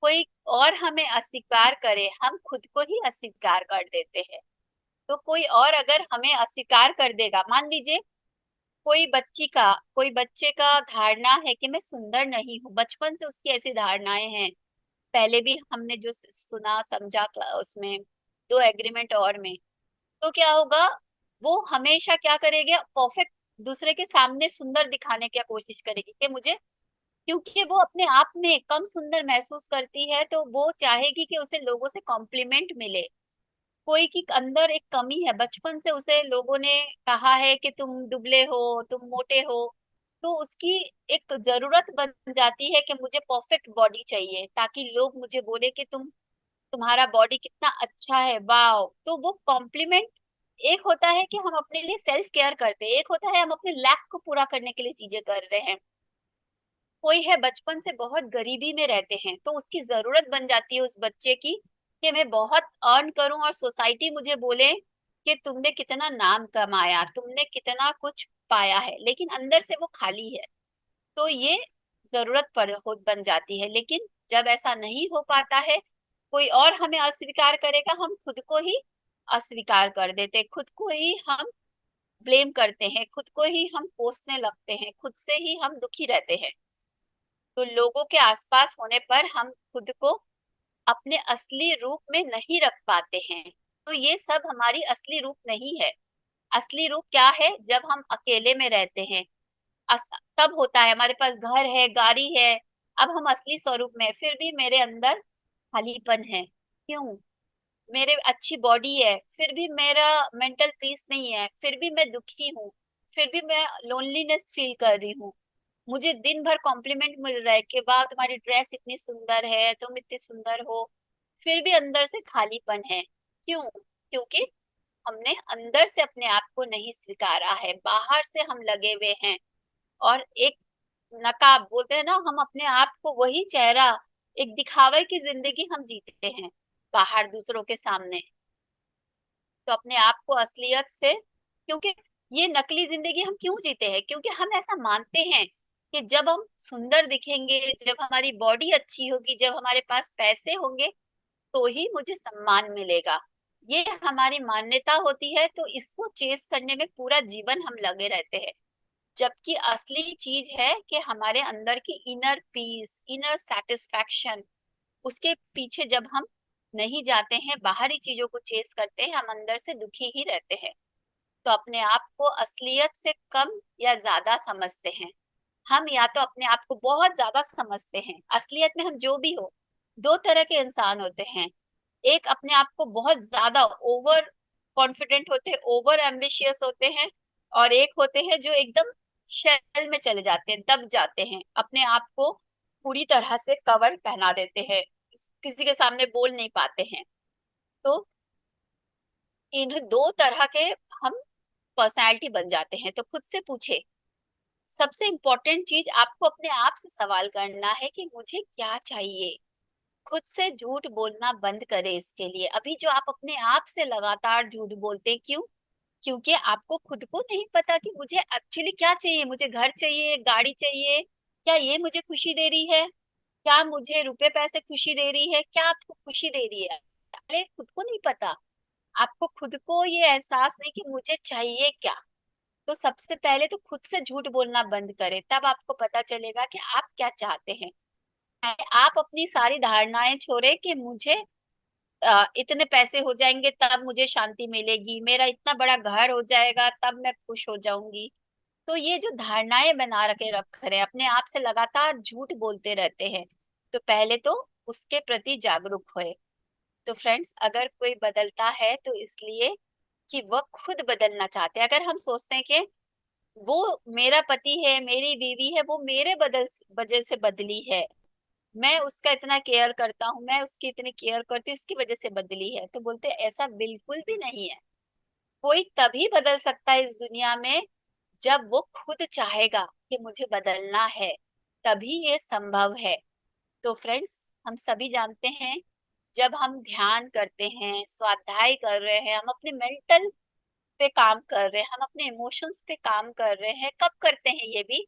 कोई और हमें अस्वीकार करे, हम खुद को ही अस्वीकार कर देते हैं। तो कोई और अगर हमें अस्वीकार कर देगा, मान लीजिए कोई बच्चे का धारणा है कि मैं सुंदर नहीं हूँ, बचपन से उसकी ऐसी धारणाएं हैं, पहले भी हमने जो सुना समझा उसमें, दो एग्रीमेंट और में, तो क्या होगा, वो हमेशा क्या करेगा, परफेक्ट दूसरे के सामने सुंदर दिखाने की कोशिश करेगी कि मुझे, क्योंकि वो अपने आप में कम सुंदर महसूस करती है, तो वो चाहेगी कि उसे लोगों से कॉम्प्लीमेंट मिले। कोई की अंदर एक कमी है, बचपन से उसे लोगों ने कहा है कि तुम दुबले हो, तुम मोटे हो, तो उसकी एक जरूरत बन जाती है कि मुझे परफेक्ट बॉडी चाहिए ताकि लोग मुझे बोले कि तुम्हारा बॉडी कितना अच्छा है, वाह। तो वो कॉम्प्लीमेंट, एक होता है कि हम अपने लिए सेल्फ केयर करते हैं, एक होता है हम अपने लैक को पूरा करने के लिए चीजें कर रहे हैं। कोई है बचपन से बहुत गरीबी में रहते हैं, तो उसकी जरूरत बन जाती है उस बच्चे की कि मैं बहुत अर्न करूं और सोसाइटी मुझे बोले कि तुमने कितना नाम कमाया, तुमने कितना कुछ पाया है, लेकिन अंदर से वो खाली है। तो ये जरूरत बन जाती है। लेकिन जब ऐसा नहीं हो पाता है, कोई और हमें अस्वीकार करेगा, हम खुद को ही अस्वीकार कर देते, खुद को ही हम ब्लेम करते हैं, खुद को ही हम कोसने लगते हैं, खुद से ही हम दुखी रहते हैं। तो लोगों के आसपास होने पर हम खुद को अपने असली रूप में नहीं रख पाते हैं। तो ये सब हमारी असली रूप नहीं है। असली रूप क्या है, जब हम अकेले में रहते हैं, तब होता है, हमारे पास घर है, गाड़ी है, अब हम असली स्वरूप में हैं, फिर भी मेरे अंदर खालीपन है। क्यों? मेरे अच्छी बॉडी है, फिर भी मेरा मेंटल पीस नहीं है, फिर भी मैं दुखी हूँ, फिर भी मैं लोनलीनेस फील कर रही हूँ। मुझे दिन भर कॉम्प्लीमेंट मिल रहा है कि वाह तुम्हारी ड्रेस इतनी सुंदर है, तुम इतनी सुंदर हो, फिर भी अंदर से खालीपन है। क्यों? क्योंकि हमने अंदर से अपने आप को नहीं स्वीकारा है, बाहर से हम लगे हुए हैं, और एक नकाब बोलते हैं ना, हम अपने आप को, वही चेहरा, एक दिखावे की जिंदगी हम जीते हैं बाहर दूसरों के सामने। तो अपने आप को असलियत से, क्योंकि ये नकली जिंदगी हम क्यों जीते हैं, क्योंकि हम ऐसा मानते हैं कि जब हम सुंदर दिखेंगे, जब हमारी बॉडी अच्छी होगी, जब हमारे पास पैसे होंगे, तो ही मुझे सम्मान मिलेगा। ये हमारी मान्यता होती है, तो इसको चेस करने में पूरा जीवन हम लगे रहते हैं। जबकि असली चीज है कि हमारे अंदर की इनर पीस, इनर सेटिस्फैक्शन, उसके पीछे जब हम नहीं जाते हैं, बाहरी चीजों को चेस करते हैं, हम अंदर से दुखी ही रहते हैं। तो अपने आप को असलियत से कम या ज्यादा समझते हैं। हम या तो अपने आप को बहुत ज्यादा समझते हैं, असलियत में हम जो भी हो। दो तरह के इंसान होते हैं। एक अपने आप को बहुत ज्यादा ओवर कॉन्फिडेंट होते हैं, ओवर एम्बिशियस होते हैं। और एक होते हैं जो एकदम शेल में चले जाते हैं, दब जाते हैं, अपने आप को पूरी तरह से कवर पहना देते हैं, किसी के सामने बोल नहीं पाते हैं। तो इन दो तरह के हम पर्सनालिटी बन जाते हैं। तो खुद से पूछे, सबसे इम्पोर्टेंट चीज आपको अपने आप से सवाल करना है कि मुझे क्या चाहिए। खुद से झूठ बोलना बंद करें इसके लिए। अभी जो आप अपने आप से लगातार झूठ बोलते हैं, क्यों? क्योंकि आपको खुद को नहीं पता कि मुझे एक्चुअली क्या चाहिए। मुझे घर चाहिए, गाड़ी चाहिए, क्या ये मुझे खुशी दे रही है? क्या मुझे रुपए पैसे खुशी दे रही है? क्या आपको खुशी दे रही है? अरे खुद को नहीं पता। आपको खुद को ये एहसास नहीं कि मुझे चाहिए क्या। तो सबसे पहले तो खुद से झूठ बोलना बंद करें, तब आपको पता चलेगा कि आप क्या चाहते हैं। आप अपनी सारी धारणाएं छोड़े कि मुझे इतने पैसे हो जाएंगे तब मुझे शांति मिलेगी, मेरा इतना बड़ा घर हो जाएगा तब मैं खुश हो जाऊंगी। तो ये जो धारणाएं बना रखे रख रहे हैं, अपने आप से लगातार झूठ बोलते रहते हैं। तो पहले तो उसके प्रति जागरूक होए। तो फ्रेंड्स, अगर कोई बदलता है तो इसलिए कि वह खुद बदलना चाहते हैं। अगर हम सोचते हैं कि वो मेरा पति है, मेरी बीवी है, वो मेरे बदल वजह से बदली है, मैं उसका इतना केयर करता हूँ, मैं उसकी इतनी केयर करती हूँ, उसकी वजह से बदली है, तो बोलते हैं ऐसा बिल्कुल भी नहीं है। कोई तभी बदल सकता है इस दुनिया में जब वो खुद चाहेगा कि मुझे बदलना है, तभी ये संभव है। तो फ्रेंड्स, हम सभी जानते हैं, जब हम ध्यान करते हैं, स्वाध्याय कर रहे हैं, हम अपने मेंटल पे काम कर रहे हैं, हम अपने इमोशंस पे काम कर रहे हैं, कब करते हैं ये भी?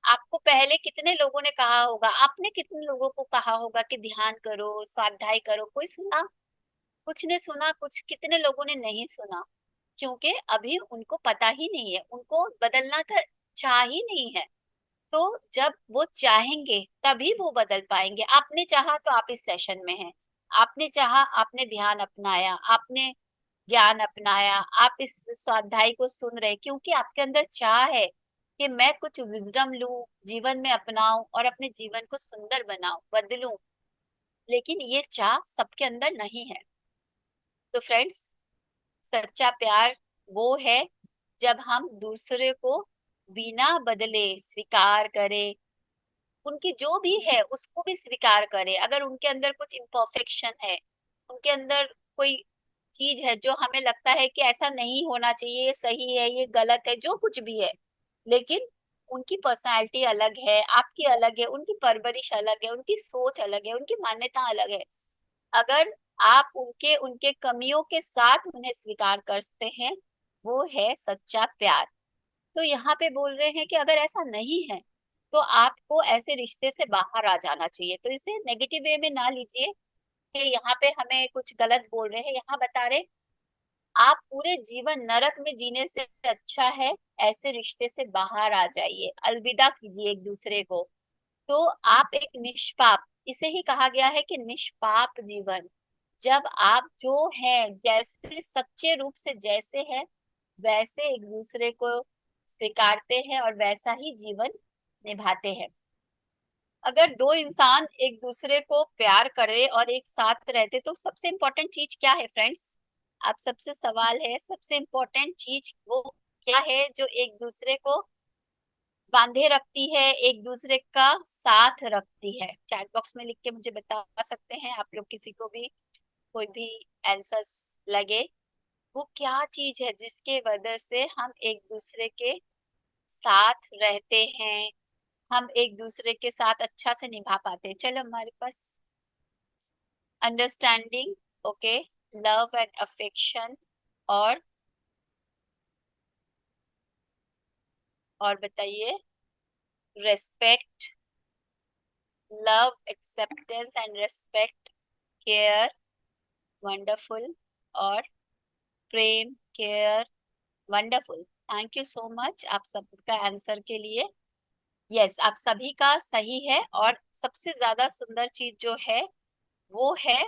आपको पहले कितने लोगों ने कहा होगा, आपने कितने लोगों को कहा होगा कि ध्यान करो, स्वाध्याय करो? कोई सुना? कुछ ने सुना, कुछ कितने लोगों ने नहीं सुना। क्योंकि अभी उनको पता ही नहीं है, उनको बदलना का चाह ही नहीं है। तो जब वो चाहेंगे तभी वो बदल पाएंगे। आपने चाहा तो आप इस सेशन में हैं, आपने चाहा, आपने ध्यान अपनाया, आपने ज्ञान अपनाया, आप इस स्वाध्याय को सुन रहे, क्योंकि आपके अंदर चाह है कि मैं कुछ विजडम लूं, जीवन में अपनाऊं और अपने जीवन को सुंदर बनाऊं, बदलूं। लेकिन ये चाह सबके अंदर नहीं है। तो फ्रेंड्स, सच्चा प्यार वो है जब हम दूसरे को बिना बदले स्वीकार करें, उनकी जो भी है उसको भी स्वीकार करें। अगर उनके अंदर कुछ इम्परफेक्शन है, उनके अंदर कोई चीज है जो हमें लगता है कि ऐसा नहीं होना चाहिए, ये सही है, ये गलत है, जो कुछ भी है, लेकिन उनकी पर्सनालिटी अलग है, आपकी अलग है, उनकी परवरिश अलग है, उनकी सोच अलग है, उनकी मान्यता अलग है। अगर आप उनके उनके कमियों के साथ उन्हें स्वीकार करते हैं, वो है सच्चा प्यार। तो यहाँ पे बोल रहे हैं कि अगर ऐसा नहीं है तो आपको ऐसे रिश्ते से बाहर आ जाना चाहिए। तो इसे नेगेटिव वे में ना लीजिए कि यहाँ पे हमें कुछ गलत बोल रहे हैं। यहाँ बता रहे, आप पूरे जीवन नरक में जीने से अच्छा है ऐसे रिश्ते से बाहर आ जाइए, अलविदा कीजिए एक दूसरे को। तो आप एक निष्पाप, इसे ही कहा गया है कि निष्पाप जीवन। जब आप जो हैं, जैसे सच्चे रूप से जैसे हैं, वैसे एक दूसरे को स्वीकारते हैं और वैसा ही जीवन निभाते हैं। अगर दो इंसान एक दूसरे को प्यार करे और एक साथ रहते, तो सबसे इम्पोर्टेंट चीज क्या है फ्रेंड्स? आप सबसे सवाल है, सबसे इम्पोर्टेंट चीज वो क्या है जो एक दूसरे को बांधे रखती है, एक दूसरे का साथ रखती है? चैट बॉक्स में लिख के मुझे बता सकते हैं आप लोग, किसी को भी कोई भी आंसर्स लगे। वो क्या चीज है जिसके वजह से हम एक दूसरे के साथ रहते हैं, हम एक दूसरे के साथ अच्छा से निभा पाते हैं? चलो, हमारे पास understanding, okay, love and affection, और बताइए, respect, love, acceptance and respect, care, wonderful. और प्रेम, care, wonderful. Thank you so much आप सबका आंसर के लिए। यस, आप सभी का सही है। और सबसे ज्यादा सुंदर चीज जो है वो है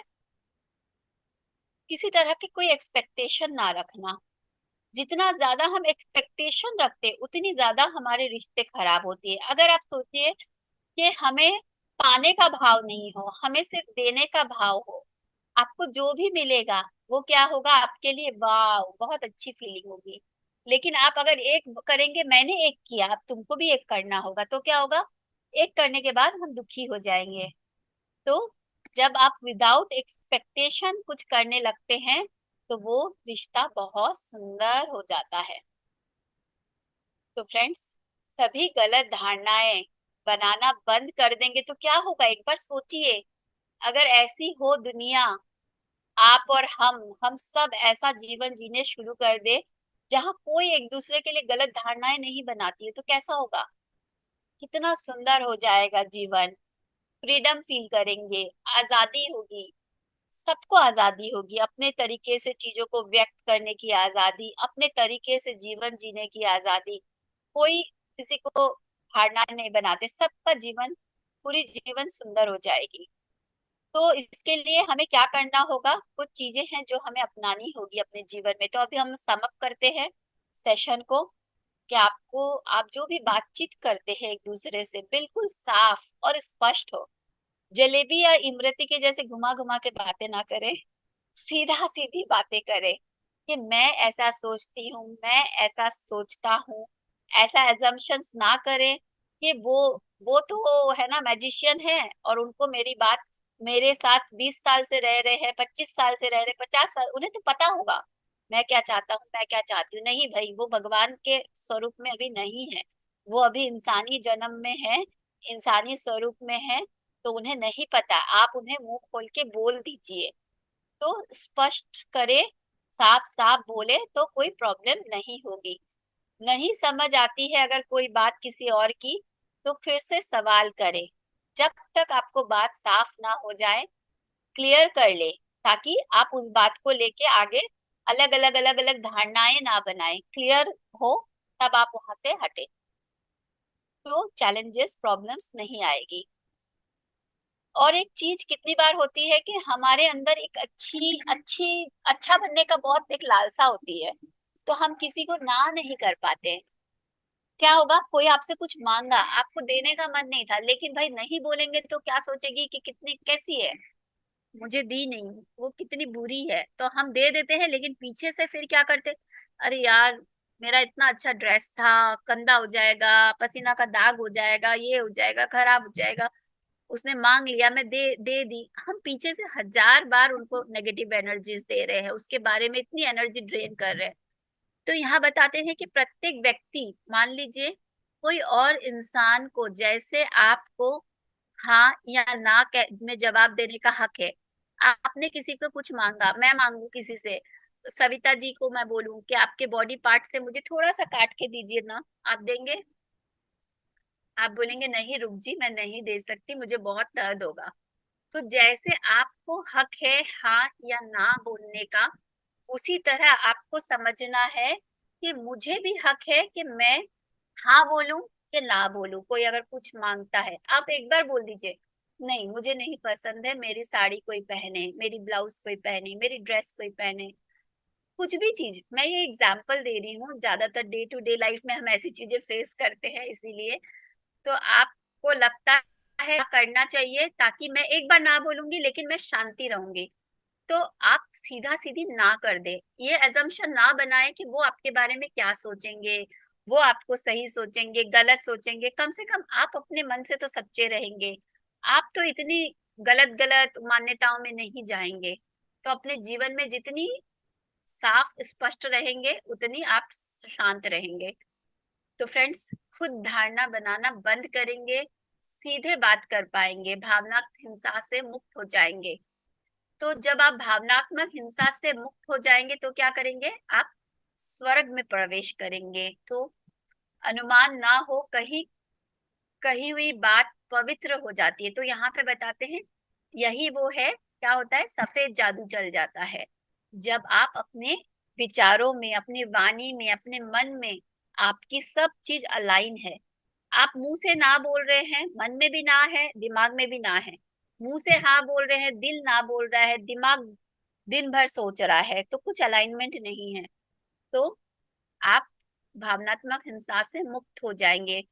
किसी तरह की कोई एक्सपेक्टेशन ना रखना। जितना ज्यादा हम एक्सपेक्टेशन रखते उतनी ज्यादा हमारे रिश्ते खराब होती है। अगर आप सोचिए कि हमें पाने का भाव नहीं हो, हमें सिर्फ देने का भाव हो, आपको जो भी मिलेगा वो क्या होगा आपके लिए, वाह बहुत अच्छी फीलिंग होगी। लेकिन आप अगर एक करेंगे, मैंने एक किया अब तुमको भी एक करना होगा, तो क्या होगा, एक करने के बाद हम दुखी हो जाएंगे। तो जब आप विदाउट एक्सपेक्टेशन कुछ करने लगते हैं तो वो रिश्ता बहुत सुंदर हो जाता है। तो फ्रेंड्स, सभी गलत धारणाएं बनाना बंद कर देंगे तो क्या होगा, एक बार सोचिए। अगर ऐसी हो दुनिया, आप और हम सब ऐसा जीवन जीने शुरू कर दे जहां कोई एक दूसरे के लिए गलत धारणाएं नहीं बनाती है, तो कैसा होगा, कितना सुंदर हो जाएगा जीवन। फ्रीडम फील करेंगे, आजादी होगी, सबको आजादी होगी, अपने तरीके से चीजों को व्यक्त करने की आजादी, अपने तरीके से जीवन जीने की आजादी। कोई किसी को हारना नहीं बनाते, सबका जीवन, पूरी जीवन सुंदर हो जाएगी। तो इसके लिए हमें क्या करना होगा, कुछ चीजें हैं जो हमें अपनानी होगी अपने जीवन में। तो अभी हम सम अप करते हैं सेशन को, कि आपको, आप जो भी बातचीत करते हैं एक दूसरे से बिल्कुल साफ और स्पष्ट हो। जलेबी या इमरती के जैसे घुमा घुमा के बातें ना करें, सीधा सीधी बातें करें कि मैं ऐसा सोचती हूँ, मैं ऐसा सोचता हूँ। ऐसा एजम्पशंस ना करें कि वो तो है ना मैजिशियन है और उनको मेरी बात, मेरे साथ 20 साल से रह रहे हैं, 25 साल से रह रहे, 50 साल, उन्हें तो पता होगा मैं क्या चाहता हूँ, मैं क्या चाहती हूँ। नहीं भाई, वो भगवान के स्वरूप में अभी नहीं है, वो अभी इंसानी जन्म में है, इंसानी स्वरूप में है। तो उन्हें नहीं पता, आप उन्हें मुंह खोल के बोल दीजिए। तो स्पष्ट करे, साफ साफ बोले तो कोई प्रॉब्लम नहीं होगी। नहीं समझ आती है अगर कोई बात किसी और की, तो फिर से सवाल करे। जब तक आपको बात साफ ना हो जाए, क्लियर कर ले, ताकि आप उस बात को लेके आगे अलग अलग धारणाएं ना बनाए। क्लियर हो तब आप वहां से हटे, तो चैलेंजेस प्रॉब्लम्स नहीं आएगी। और एक चीज कितनी बार होती है कि हमारे अंदर एक अच्छी अच्छी अच्छा बनने का बहुत एक लालसा होती है, तो हम किसी को ना नहीं कर पाते। क्या होगा, कोई आपसे कुछ मांगा, आपको देने का मन नहीं था, लेकिन भाई नहीं बोलेंगे तो क्या सोचेगी कि कितनी कैसी है, मुझे दी नहीं, वो कितनी बुरी है। तो हम दे देते हैं, लेकिन पीछे से फिर क्या करते, अरे यार मेरा इतना अच्छा ड्रेस था, गंदा हो जाएगा, पसीना का दाग हो जाएगा, ये हो जाएगा, खराब हो जाएगा। उसने मांग लिया, मैं दे दे दी, हम पीछे से 1000 बार उनको नेगेटिव एनर्जीज दे रहे हैं, उसके बारे में इतनी एनर्जी ड्रेन कर रहे हैं। तो यहाँ बताते हैं कि प्रत्येक व्यक्ति, मान लीजिए कोई और इंसान को, जैसे आपको हाँ या ना में जवाब देने का हक है। आपने किसी को कुछ मांगा, मैं मांगू किसी से, सविता जी को मैं बोलूं कि आपके बॉडी पार्ट से मुझे थोड़ा सा काट के दीजिए ना, आप देंगे? आप बोलेंगे नहीं रुक जी, मैं नहीं दे सकती, मुझे बहुत दर्द होगा। तो जैसे आपको हक है हाँ या ना बोलने का, उसी तरह आपको समझना है कि मुझे भी हक है कि मैं हाँ बोलूं कि ना बोलूं। कोई अगर कुछ मांगता है, आप एक बार बोल दीजिए, नहीं मुझे नहीं पसंद है मेरी साड़ी कोई पहने, मेरी ब्लाउज कोई पहने, मेरी ड्रेस कोई पहने, कुछ भी चीज। मैं ये एग्जाम्पल दे रही हूँ, ज्यादातर डे टू डे लाइफ में हम ऐसी चीजें फेस करते हैं, इसीलिए। तो आपको लगता है करना चाहिए, ताकि मैं एक बार ना बोलूंगी लेकिन मैं शांति रहूंगी, तो आप सीधा सीधी ना कर दे। ये अजम्पशन ना बनाए कि वो आपके बारे में क्या सोचेंगे, वो आपको सही सोचेंगे गलत सोचेंगे, कम से कम आप अपने मन से तो सच्चे रहेंगे। आप तो इतनी गलत गलत मान्यताओं में नहीं जाएंगे। तो अपने जीवन में जितनी साफ स्पष्ट रहेंगे उतनी आप शांत रहेंगे। तो फ्रेंड्स, खुद धारणा बनाना बंद करेंगे, सीधे बात कर पाएंगे, भावनात्मक हिंसा से मुक्त हो जाएंगे। तो जब आप भावनात्मक हिंसा से मुक्त हो जाएंगे तो क्या करेंगे, आप स्वर्ग में प्रवेश करेंगे। तो अनुमान ना हो, कहीं कही हुई बात पवित्र हो जाती है। तो यहाँ पे बताते हैं यही वो है क्या होता है, सफेद जादू चल जाता है। जब आप अपने विचारों में, अपनी वाणी में, अपने मन में आपकी सब चीज अलाइन है, आप मुंह से ना बोल रहे हैं, मन में भी ना है, दिमाग में भी ना है, मुंह से हाँ बोल रहे हैं, दिल ना बोल रहा है, दिमाग दिन भर सोच रहा है, तो कुछ अलाइनमेंट नहीं है। तो आप भावनात्मक हिंसा से मुक्त हो जाएंगे।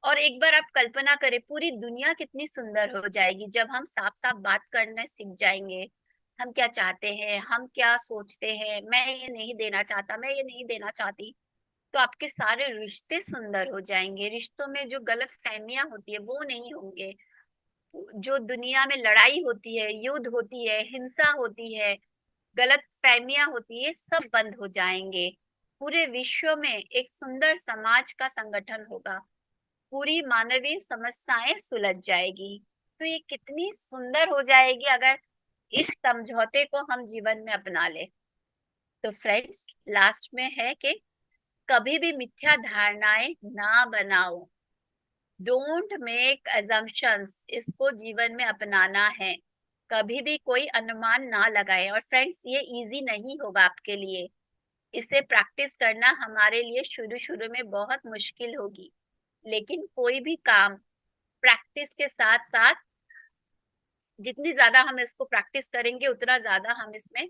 और एक बार आप कल्पना करें, पूरी दुनिया कितनी सुंदर हो जाएगी जब हम साफ साफ बात करने सीख जाएंगे। हम क्या चाहते हैं, हम क्या सोचते हैं, मैं ये नहीं देना चाहता, मैं ये नहीं देना चाहती, तो आपके सारे रिश्ते सुंदर हो जाएंगे। रिश्तों में जो गलत फहमियां होती है वो नहीं होंगे। जो दुनिया में लड़ाई होती है, युद्ध होती है, हिंसा होती है, गलत फहमियां होती है, ये सब बंद हो जाएंगे। पूरे विश्व में एक सुंदर समाज का संगठन होगा, पूरी मानवीय समस्याएं सुलझ जाएगी। तो ये कितनी सुंदर हो जाएगी अगर इस समझौते को हम जीवन में अपना ले। तो फ्रेंड्स, लास्ट में है कि कभी भी मिथ्या धारणाएं ना बनाओ। डोंट मेक अजम्पशंस, इसको जीवन में अपनाना है। कभी भी कोई अनुमान ना लगाए। और फ्रेंड्स, ये इजी नहीं होगा आपके लिए, इसे प्रैक्टिस करना हमारे लिए शुरू शुरू में बहुत मुश्किल होगी। लेकिन कोई भी काम प्रैक्टिस के साथ साथ, जितनी ज्यादा हम इसको प्रैक्टिस करेंगे उतना ज्यादा हम इसमें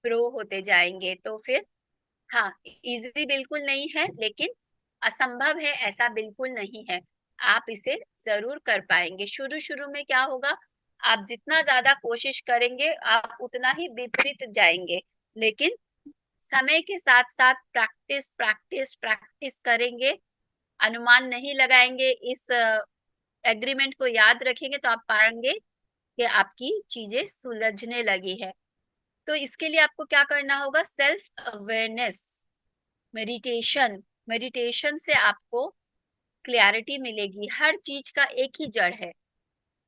ग्रो होते जाएंगे। तो फिर हाँ, इजी बिल्कुल नहीं है, लेकिन असंभव है ऐसा बिल्कुल नहीं है। आप इसे जरूर कर पाएंगे। शुरू शुरू में क्या होगा, आप जितना ज्यादा कोशिश करेंगे आप उतना ही विपरीत जाएंगे। लेकिन समय के साथ साथ प्रैक्टिस प्रैक्टिस प्रैक्टिस करेंगे, अनुमान नहीं लगाएंगे, इस एग्रीमेंट को याद रखेंगे, तो आप पाएंगे कि आपकी चीजें सुलझने लगी है। तो इसके लिए आपको क्या करना होगा, सेल्फ अवेयरनेस, मेडिटेशन। मेडिटेशन से आपको क्लैरिटी मिलेगी। हर चीज का एक ही जड़ है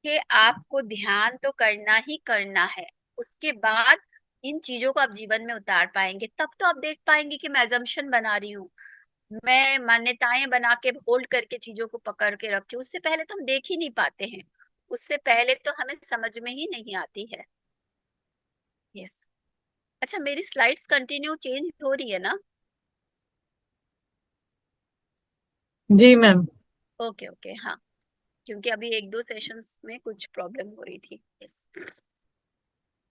कि आपको ध्यान तो करना ही करना है। उसके बाद इन चीजों को आप जीवन में उतार पाएंगे। तब तो आप देख पाएंगे कि मैं अजम्पशन बना रही हूँ, मैं मान्यताएं बना के होल्ड करके चीजों को पकड़ के रखी हूँ। उससे पहले तो हम देख ही नहीं पाते हैं, उससे पहले तो हमें समझ में ही नहीं आती है। यस। अच्छा, मेरी स्लाइड्स कंटिन्यू चेंज हो रही है ना? जी मैम। ओके ओके, हाँ, क्योंकि अभी एक दो सेशंस में कुछ प्रॉब्लम हो रही थी। यस।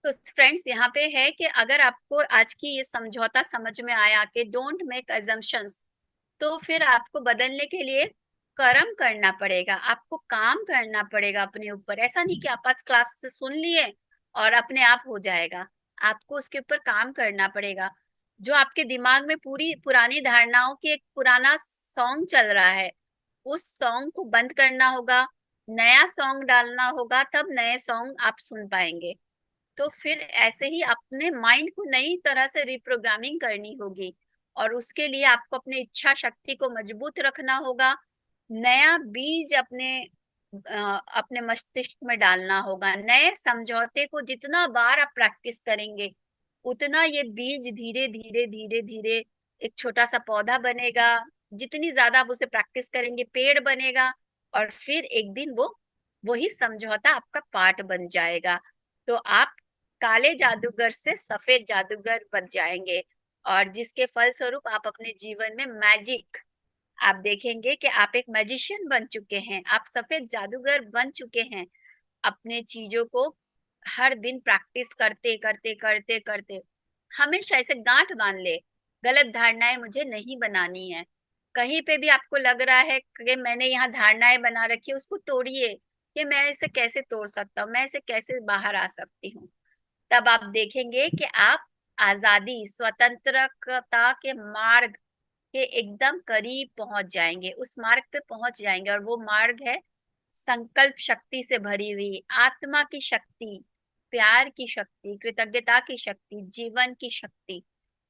तो फ्रेंड्स, यहाँ पे है कि अगर आपको आज की ये समझौता समझ में आया कि डोंट मेक अजम्पशंस, तो फिर आपको बदलने के लिए कर्म करना पड़ेगा, आपको काम करना पड़ेगा अपने ऊपर। ऐसा नहीं कि आप आज क्लास से सुन लिए और अपने आप हो जाएगा, आपको उसके ऊपर काम करना पड़ेगा। जो आपके दिमाग में पूरी पुरानी धारणाओं की एक पुराना सॉन्ग चल रहा है, उस सॉन्ग को बंद करना होगा, नया सॉन्ग डालना होगा, तब नए सॉन्ग आप सुन पाएंगे। तो फिर ऐसे ही अपने माइंड को नई तरह से रिप्रोग्रामिंग करनी होगी। और उसके लिए आपको अपने इच्छा शक्ति को मजबूत रखना होगा, नया बीज अपने मस्तिष्क में डालना होगा। नए समझौते को जितना बार आप प्रैक्टिस करेंगे, उतना ये बीज धीरे धीरे धीरे धीरे एक छोटा सा पौधा बनेगा। जितनी ज्यादा आप उसे प्रैक्टिस करेंगे, पेड़ बनेगा। और फिर एक दिन वो वही समझौता आपका पार्ट बन जाएगा। तो आप काले जादूगर से सफेद जादूगर बन जाएंगे, और जिसके फलस्वरूप आप अपने जीवन में मैजिक, आप देखेंगे कि आप एक मैजिशियन बन चुके हैं, आप सफेद जादूगर बन चुके हैं। अपने चीजों को हर दिन प्रैक्टिस करते करते करते करते हमेशा ऐसे गांठ बांध ले, गलत धारणाएं मुझे नहीं बनानी है। कहीं पे भी आपको लग रहा है कि मैंने यहाँ धारणाएं बना रखी है, उसको तोड़िए कि मैं इसे कैसे तोड़ सकता हूँ, मैं इसे कैसे बाहर आ सकती हूँ। तब आप देखेंगे कि आप आजादी, स्वतंत्रता के मार्ग के एकदम करीब पहुंच जाएंगे, उस मार्ग पे पहुंच जाएंगे। और वो मार्ग है संकल्प शक्ति से भरी हुई, आत्मा की शक्ति, प्यार की शक्ति, कृतज्ञता की शक्ति, जीवन की शक्ति।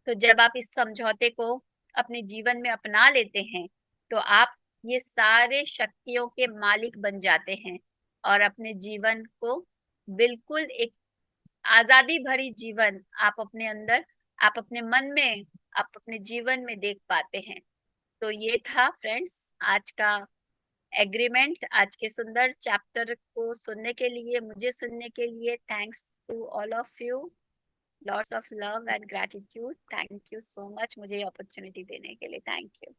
तो जब आप इस समझौते को अपने जीवन में अपना लेते हैं, तो आप ये सारे शक्तियों के मालिक बन जाते हैं, और अपने जीवन को बिल्कुल एक आजादी भरी जीवन आप अपने अंदर, आप अपने मन में, आप अपने जीवन में देख पाते हैं। तो ये था फ्रेंड्स आज का एग्रीमेंट। आज के सुंदर चैप्टर को सुनने के लिए, मुझे सुनने के लिए thanks to all of you, lots of love and gratitude. Thank you so much मुझे ये अपॉर्चुनिटी देने के लिए। Thank you.